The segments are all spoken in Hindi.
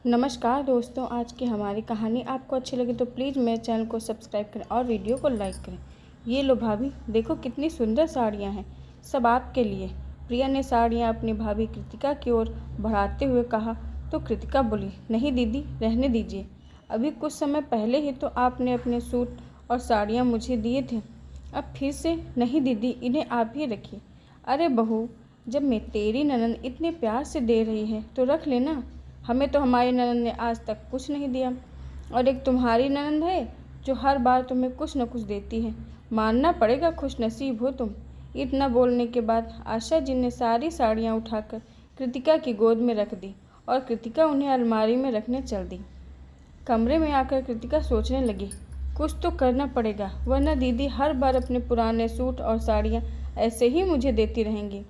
नमस्कार दोस्तों, आज की हमारी कहानी आपको अच्छी लगी तो प्लीज़ मेरे चैनल को सब्सक्राइब करें और वीडियो को लाइक करें। ये लो भाभी, देखो कितनी सुंदर साड़ियाँ हैं, सब आपके लिए। प्रिया ने साड़ियाँ अपनी भाभी कृतिका की ओर बढ़ाते हुए कहा तो कृतिका बोली, नहीं दीदी, रहने दीजिए। अभी कुछ समय पहले ही तो आपने अपने सूट और साड़ियाँ मुझे दिए थे, अब फिर से? नहीं दीदी, इन्हें आप ही रखिए। अरे बहू, जब मैं तेरी ननद इतने प्यार से दे रही है तो रख लेना। हमें तो हमारी ननद ने आज तक कुछ नहीं दिया, और एक तुम्हारी ननद है जो हर बार तुम्हें कुछ न कुछ देती है। मानना पड़ेगा, खुशनसीब हो तुम। इतना बोलने के बाद आशा जी ने सारी साड़ियाँ उठाकर कृतिका की गोद में रख दी और कृतिका उन्हें अलमारी में रखने चल दी। कमरे में आकर कृतिका सोचने लगी, कुछ तो करना पड़ेगा, वरना दीदी हर बार अपने पुराने सूट और साड़ियाँ ऐसे ही मुझे देती रहेंगी।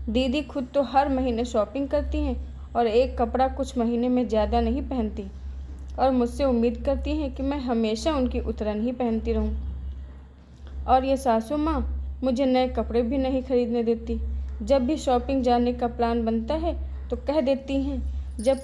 दीदी खुद तो हर महीने शॉपिंग करती हैं और एक कपड़ा कुछ महीने में ज़्यादा नहीं पहनती, और मुझसे उम्मीद करती हैं कि मैं हमेशा उनकी उतरन ही पहनती रहूं। और ये सासू माँ मुझे नए कपड़े भी नहीं खरीदने देती। जब भी शॉपिंग जाने का प्लान बनता है तो कह देती हैं, जब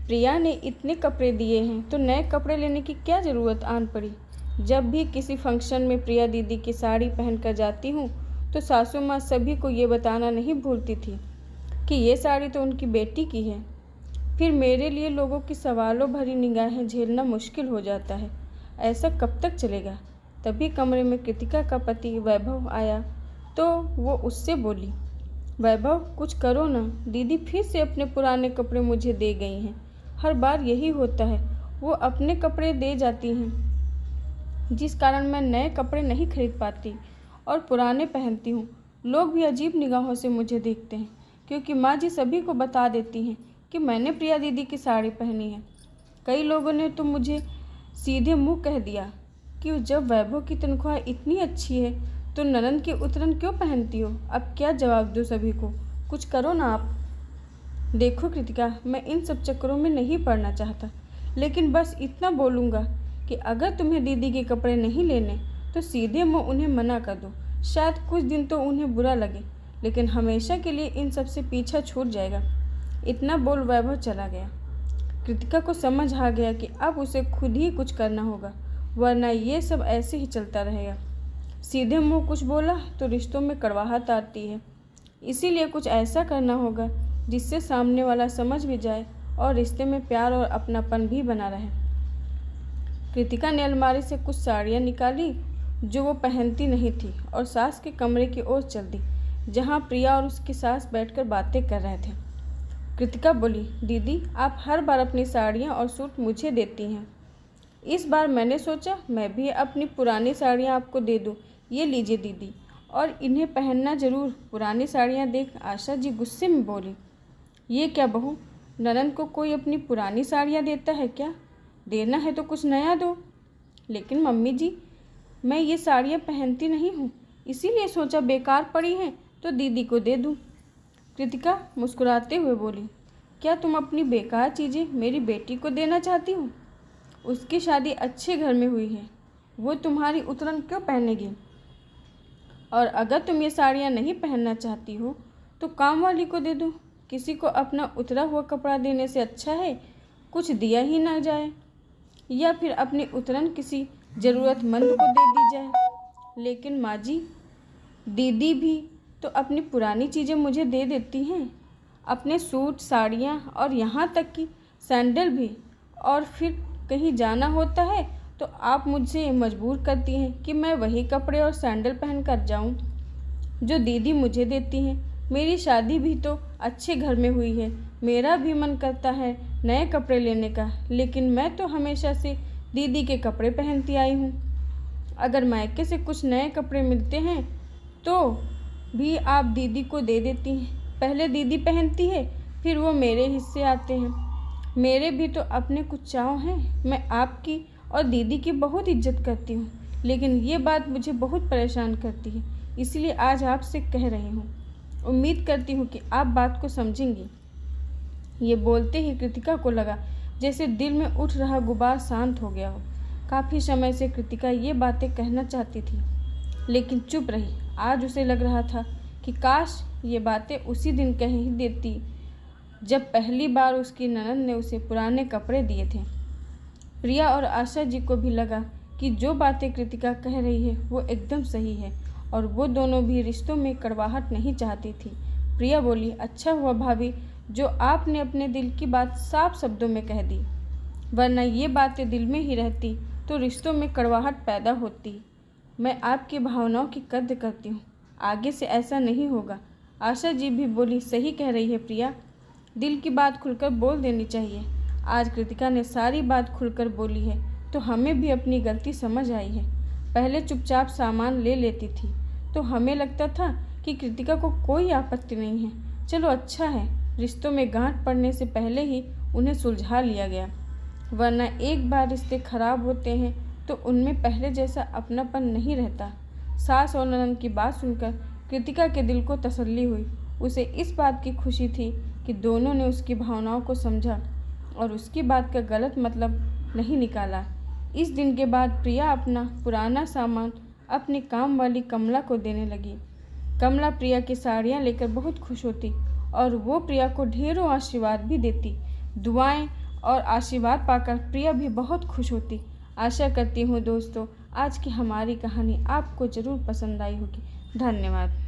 प्रिया ने इतने कपड़े दिए हैं तो नए कपड़े लेने की क्या ज़रूरत आन पड़ी। जब भी किसी फंक्शन में प्रिया दीदी की साड़ी पहनकर जाती हूँ तो सासू माँ सभी को ये बताना नहीं भूलती थी कि ये साड़ी तो उनकी बेटी की है। फिर मेरे लिए लोगों की सवालों भरी निगाहें झेलना मुश्किल हो जाता है। ऐसा कब तक चलेगा। तभी कमरे में कृतिका का पति वैभव आया तो वो उससे बोली, वैभव कुछ करो ना, दीदी फिर से अपने पुराने कपड़े मुझे दे गई हैं। हर बार यही होता है, वो अपने कपड़े दे जाती हैं जिस कारण मैं नए कपड़े नहीं खरीद पाती और पुराने पहनती हूँ। लोग भी अजीब निगाहों से मुझे देखते हैं क्योंकि माँ जी सभी को बता देती हैं कि मैंने प्रिया दीदी की साड़ी पहनी है। कई लोगों ने तो मुझे सीधे मुंह कह दिया कि जब वैभव की तनख्वाह इतनी अच्छी है तो ननद की उतरन क्यों पहनती हो। अब क्या जवाब दूँ सभी को, कुछ करो ना आप। देखो कृतिका, मैं इन सब चक्करों में नहीं पड़ना चाहता, लेकिन बस इतना बोलूँगा कि अगर तुम्हें दीदी के कपड़े नहीं लेने तो सीधे मुँह उन्हें मना कर दो। शायद कुछ दिन तो उन्हें बुरा लगे, लेकिन हमेशा के लिए इन सब से पीछा छूट जाएगा। इतना बोल वैभव चला गया। कृतिका को समझ आ गया कि अब उसे खुद ही कुछ करना होगा, वरना ये सब ऐसे ही चलता रहेगा। सीधे मुंह कुछ बोला तो रिश्तों में कड़वाहट आती है, इसीलिए कुछ ऐसा करना होगा जिससे सामने वाला समझ भी जाए और रिश्ते में प्यार और अपनापन भी बना रहे। कृतिका ने अलमारी से कुछ साड़ियाँ निकाली जो वो पहनती नहीं थी और सास के कमरे की ओर चल दी, जहाँ प्रिया और उसकी सास बैठकर बातें कर रहे थे। कृतिका बोली, दीदी आप हर बार अपनी साड़ियाँ और सूट मुझे देती हैं। इस बार मैंने सोचा मैं भी अपनी पुरानी साड़ियाँ आपको दे दूँ। ये लीजिए दीदी, और इन्हें पहनना ज़रूर। पुरानी साड़ियाँ देख आशा जी गुस्से में बोली, ये क्या बहू, ननद को कोई अपनी पुरानी साड़ियाँ देता है क्या? देना है तो कुछ नया दो। लेकिन मम्मी जी, मैं ये साड़ियाँ पहनती नहीं हूँ, इसीलिए सोचा बेकार पड़ी हैं तो दीदी को दे दूँ। कृतिका मुस्कुराते हुए बोली, क्या तुम अपनी बेकार चीज़ें मेरी बेटी को देना चाहती हो? उसकी शादी अच्छे घर में हुई है, वो तुम्हारी उतरन क्यों पहनेगी? और अगर तुम ये साड़ियाँ नहीं पहनना चाहती हो तो काम वाली को दे दो। किसी को अपना उतरा हुआ कपड़ा देने से अच्छा है कुछ दिया ही ना जाए, या फिर अपनी उतरन किसी ज़रूरतमंद को दे दी जाए। लेकिन माँ जी, दीदी भी तो अपनी पुरानी चीज़ें मुझे दे देती हैं, अपने सूट साड़ियाँ और यहाँ तक कि सैंडल भी। और फिर कहीं जाना होता है तो आप मुझे मजबूर करती हैं कि मैं वही कपड़े और सैंडल पहन कर जाऊँ जो दीदी मुझे देती हैं। मेरी शादी भी तो अच्छे घर में हुई है, मेरा भी मन करता है नए कपड़े लेने का, लेकिन मैं तो हमेशा से दीदी के कपड़े पहनती आई हूँ। अगर मायके से कुछ नए कपड़े मिलते हैं तो भी आप दीदी को दे देती हैं। पहले दीदी पहनती है, फिर वो मेरे हिस्से आते हैं। मेरे भी तो अपने कुछ चाव हैं। मैं आपकी और दीदी की बहुत इज्जत करती हूँ, लेकिन ये बात मुझे बहुत परेशान करती है, इसलिए आज आपसे कह रही हूँ। उम्मीद करती हूँ कि आप बात को समझेंगी। ये बोलते ही कृतिका को लगा जैसे दिल में उठ रहा गुबार शांत हो गया हो। काफ़ी समय से कृतिका ये बातें कहना चाहती थी, लेकिन चुप रही। आज उसे लग रहा था कि काश ये बातें उसी दिन कह ही देती जब पहली बार उसकी ननद ने उसे पुराने कपड़े दिए थे। प्रिया और आशा जी को भी लगा कि जो बातें कृतिका कह रही है वो एकदम सही है और वो दोनों भी रिश्तों में कड़वाहट नहीं चाहती थी। प्रिया बोली, अच्छा हुआ भाभी जो आपने अपने दिल की बात साफ शब्दों में कह दी, वरना ये बातें दिल में ही रहती तो रिश्तों में कड़वाहट पैदा होती। मैं आपकी भावनाओं की कद्र करती हूँ, आगे से ऐसा नहीं होगा। आशा जी भी बोली, सही कह रही है प्रिया, दिल की बात खुलकर बोल देनी चाहिए। आज कृतिका ने सारी बात खुलकर बोली है तो हमें भी अपनी गलती समझ आई है। पहले चुपचाप सामान ले लेती थी तो हमें लगता था कि कृतिका को कोई आपत्ति नहीं है। चलो अच्छा है, रिश्तों में गांठ पड़ने से पहले ही उन्हें सुलझा लिया गया, वरना एक बार रिश्ते खराब होते हैं तो उनमें पहले जैसा अपनापन नहीं रहता। सास और ननद की बात सुनकर कृतिका के दिल को तसल्ली हुई। उसे इस बात की खुशी थी कि दोनों ने उसकी भावनाओं को समझा और उसकी बात का गलत मतलब नहीं निकाला। इस दिन के बाद प्रिया अपना पुराना सामान अपनी काम वाली कमला को देने लगी। कमला प्रिया की साड़ियाँ लेकर बहुत खुश होती और वो प्रिया को ढेरों आशीर्वाद भी देती। दुआएं और आशीर्वाद पाकर प्रिया भी बहुत खुश होती। आशा करती हूँ दोस्तों आज की हमारी कहानी आपको ज़रूर पसंद आई होगी। धन्यवाद।